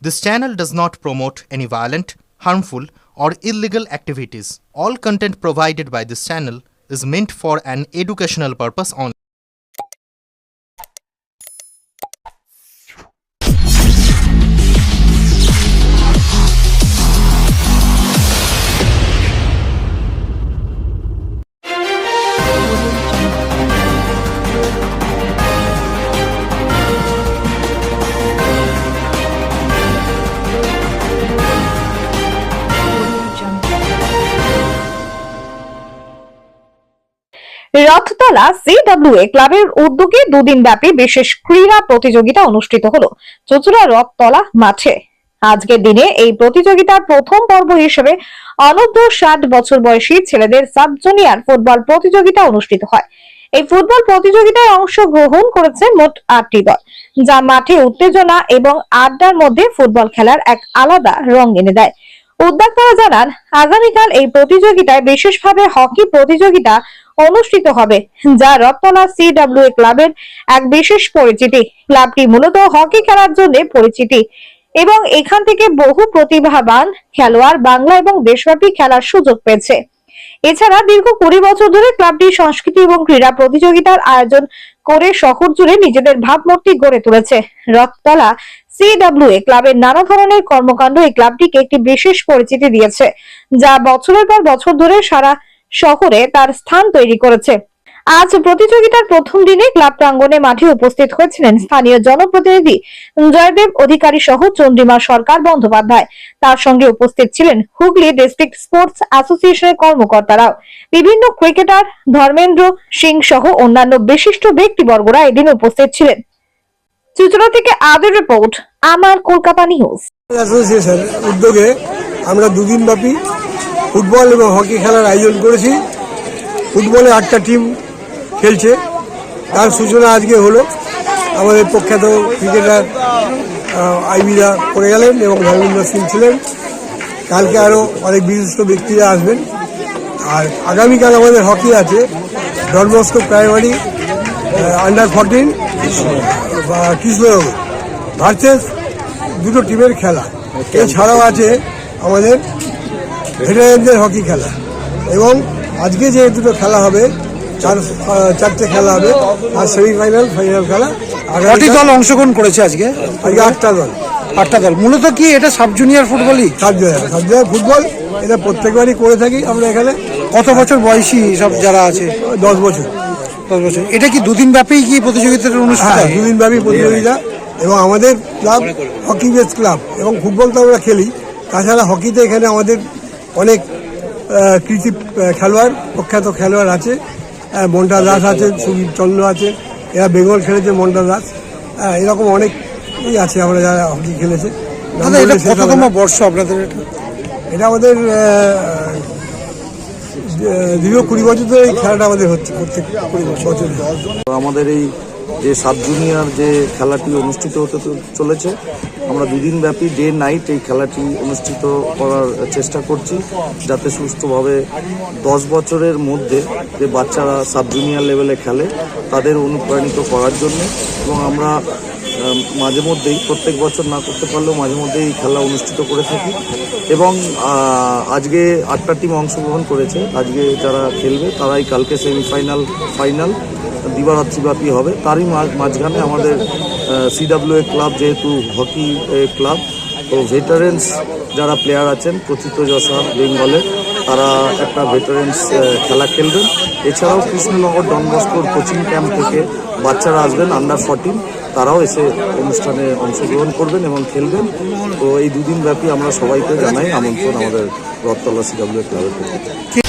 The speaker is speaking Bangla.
This channel does not promote any violent, harmful, or illegal activities. All content provided by this channel is meant for an educational purpose only. Rathtala সিডব্লিউএ ক্লাবের উদ্যোগে দুদিন ব্যাপী বিশেষ ক্রীড়া প্রতিযোগিতা অনুষ্ঠিত হলো চুঁচুড়া রথতলা মাঠে। আজকের দিনে এই প্রতিযোগিতার প্রথম পর্ব হিসেবে অনূর্ধ্ব 60 বছর বয়সী ছেলেদের সাব জুনিয়র ফুটবল প্রতিযোগিতা অনুষ্ঠিত হয়। এই ফুটবল প্রতিযোগিতায় অংশগ্রহণ করেছে মোট 8টি দল, যা মাঠে উত্তেজনা এবং আড্ডার মধ্যে ফুটবল খেলার এক আলাদা রং এনে দেয়। উদ্যোক্তারা জানান, আগামীকাল এই প্রতিযোগিতায় বিশেষভাবে হকি প্রতিযোগিতা অনুষ্ঠিত হবে, যা রথতলা সিডব্লিউএ ক্লাবের এক বিশেষ পরিচিতি। ক্লাবটি মূলত হকি খেলার জন্য পরিচিতি এবং এখান থেকে বহু প্রতিভাবান খেলোয়াড় বাংলা এবং দেশব্যাপী খেলার সুযোগ পেয়েছে। এছাড়া দীর্ঘ 20 বছর ধরে ক্লাবটি সংস্কৃতি এবং ক্রীড়া প্রতিযোগিতার আয়োজন করে শহর জুড়ে নিজেদের ভাবমূর্তি গড়ে তুলেছে। রথতলা সিডব্লিউএ ক্লাবের নানা ধরনের কর্মকাণ্ড এই ক্লাবটিকে একটি বিশেষ পরিচিতি দিয়েছে, যা বছরের পর বছর ধরে সারা শহরে তার স্থান তৈরি করেছে। আজ প্রতিযোগিতার প্রথম দিনে ক্লাব প্রাঙ্গণে মাঠে উপস্থিত হয়েছিলেন স্থানীয় জনপ্রতিনিধি জয়দেব অধিকারী সহ চন্দ্রিমা সরকার বন্দ্যোপাধ্যায়। তার সঙ্গে উপস্থিত ছিলেন হুগলি ডিস্ট্রিক্ট স্পোর্টস অ্যাসোসিয়েশনের কর্মকর্তারাও। বিভিন্ন ক্রিকেটার ধর্মেন্দ্র সিং সহ অন্যান্য বিশিষ্ট ব্যক্তিবর্গরা এদিন উপস্থিত ছিলেন। চুঁচুড়া থেকে আদের রিপোর্ট, আমার কলকাতা নিউজ। অ্যাসোসিয়েশন উদ্যোগে আমরা দুদিন ব্যাপী ফুটবল এবং হকি খেলার আয়োজন করেছি। ফুটবলে 8টা টিম খেলছে, তার সূচনা আজকে হলো। আমাদের প্রখ্যাত ক্রিকেটার আইবিরা করে গেলেন এবং ধর্মেন্দ্র সিং ছিলেন। কালকে আরও অনেক বিশিষ্ট ব্যক্তিরা আসবেন। আর আগামীকাল আমাদের হকি আছে, ডনবস্কো প্রাইমারি আন্ডার 14 বা কৃষ্ণনগর ভার্সেস দুটো টিমের খেলা। এছাড়াও আছে আমাদের ভেটারেনদের হকি খেলা এবং আজকে যে দুটো খেলা হবে, চারটে খেলা হবে, আর সেমিফাইনাল ফাইনাল খেলা। কটি দল অংশগ্রহণ করেছে আজকে? 8টা দল। 8টা দল। মূলত কি এটা সাব জুনিয়র ফুটবলই? সাব জুনিয়র ফুটবল এটা প্রত্যেকবারই করে থাকি আমরা এখানে। কত বছর বয়সী সব যারা আছে? 10 বছর। 10 বছর। এটা কি দুদিন ব্যাপী কি প্রতিযোগিতাটা অনুষ্ঠিত হয়? দুদিন ব্যাপী প্রতিযোগিতা এবং আমাদের ক্লাব হকি বেস ক্লাব এবং ফুটবল তো আমরা খেলি, তাছাড়া হকিতে এখানে আমাদের অনেক কৃতি খেলোয়াড়, প্রখ্যাত খেলোয়াড় আছে। মন্টা দাস আছে, সুদীপ চন্দ্র আছে, এরা বেঙ্গল খেলেছে, মন্টা দাস, এরকম অনেকই আছে আমরা যারা হকি খেলেছে। কততম বর্ষ আপনাদের? এটা আমাদের দীর্ঘ 20 বছর ধরে এই খেলাটা আমাদের হচ্ছে, প্রত্যেক 20 বছর। আমাদের এই যে সাব জুনিয়র যে খেলাটি অনুষ্ঠিত হতে চলেছে, আমরা দুদিন ব্যাপী ডে নাইট এই খেলাটি অনুষ্ঠিত করার চেষ্টা করছি, যাতে সুষ্ঠুভাবে 10 বছরের মধ্যে যে বাচ্চারা সাব জুনিয়র লেভেলে খেলে তাদের অনুপ্রাণিত করার জন্য। এবং আমরা মাঝে মধ্যেই, প্রত্যেক বছর না করতে পারলেও মাঝে মধ্যেই এই খেলা অনুষ্ঠিত করে থাকি। এবং আজকে 8টা টিম অংশগ্রহণ করেছে। আজকে যারা খেলবে তারাই কালকে সেমিফাইনাল ফাইনাল দিবারাত্রিব্যাপী হবে। তারই মাঝখানে আমাদের সিডব্লিউএ ক্লাব যেহেতু হকি ক্লাব, তো ভেটারেন্স যারা প্লেয়ার আছেন প্রথিতযশা বেঙ্গলের, তারা একটা ভেটারেন্স খেলা খেলবেন। এছাড়াও কৃষ্ণনগর ডনবস্কোর কোচিং ক্যাম্প থেকে বাচ্চারা আসবেন আন্ডার 14, তারাও এসে অনুষ্ঠানে অংশগ্রহণ করবেন এবং খেলবেন। তো এই দুদিন ব্যাপী আমরা সবাইকে জানাই আমন্ত্রণ আমাদের রথতলা সিডব্লিউএ ক্লাবের পক্ষ থেকে।